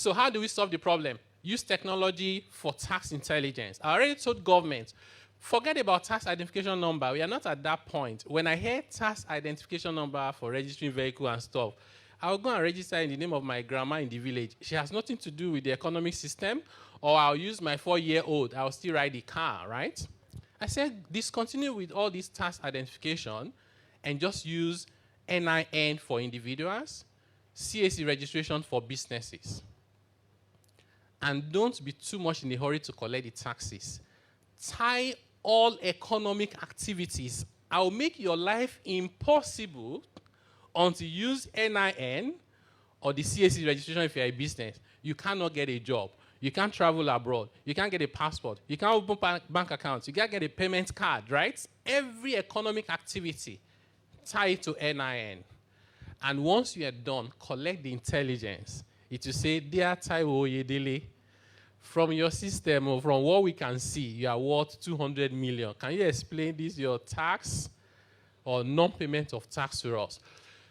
So how do we solve the problem? Use technology for tax intelligence. I already told government, forget about tax identification number. We are not at that point. When I hear tax identification number for registering vehicle and stuff, I'll go and register in the name of my grandma in the village. She has nothing to do with the economic system, or I'll use my 4-year-old. I'll still ride the car, right? I said, discontinue with all this tax identification and just use NIN for individuals, CAC registration for businesses. And don't be too much in a hurry to collect the taxes. Tie all economic activities. I'll make your life impossible until you use NIN or the CAC registration if you're a business. You cannot get a job. You can't travel abroad. You can't get a passport. You can't open bank accounts. You can't get a payment card, right? Every economic activity, tie it to NIN. And once you are done, collect the intelligence. It will say, dear Taiwo Oyedele, from your system or from what we can see, you are worth 200 million. Can you explain this, your tax or non-payment of tax to us?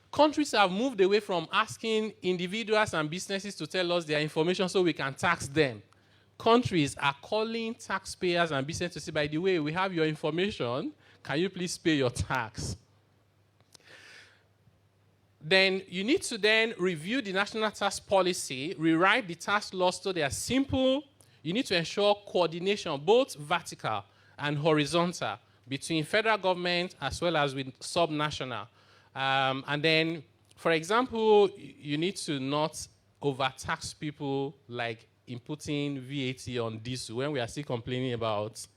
Countries have moved away from asking individuals and businesses to tell us their information so we can tax them. Countries are calling taxpayers and businesses to say, by the way, we have your information. Can you please pay your tax? Then you need to then review the national tax policy, rewrite the tax laws so they are simple. You need to ensure coordination, both vertical and horizontal, between federal government as well as with subnational. And then, for example, you need to not overtax people like inputting VAT on diesel when we are still complaining about,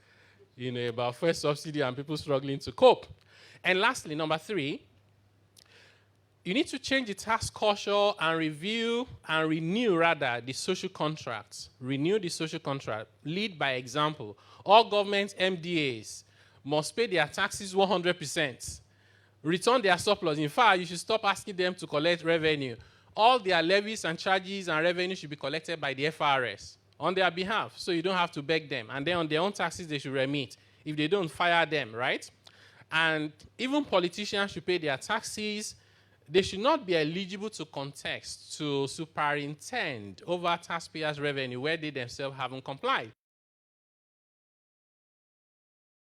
about fuel subsidy and people struggling to cope. And lastly, number 3, you need to change the tax culture and renew the social contracts. Renew the social contract. Lead by example. All government MDAs must pay their taxes 100%. Return their surplus. In fact, you should stop asking them to collect revenue. All their levies and charges and revenue should be collected by the FRS on their behalf, so you don't have to beg them. And then on their own taxes, they should remit. If they don't, fire them, right? And even politicians should pay their taxes. They should not be eligible to contest, to superintend over taxpayers' revenue where they themselves haven't complied.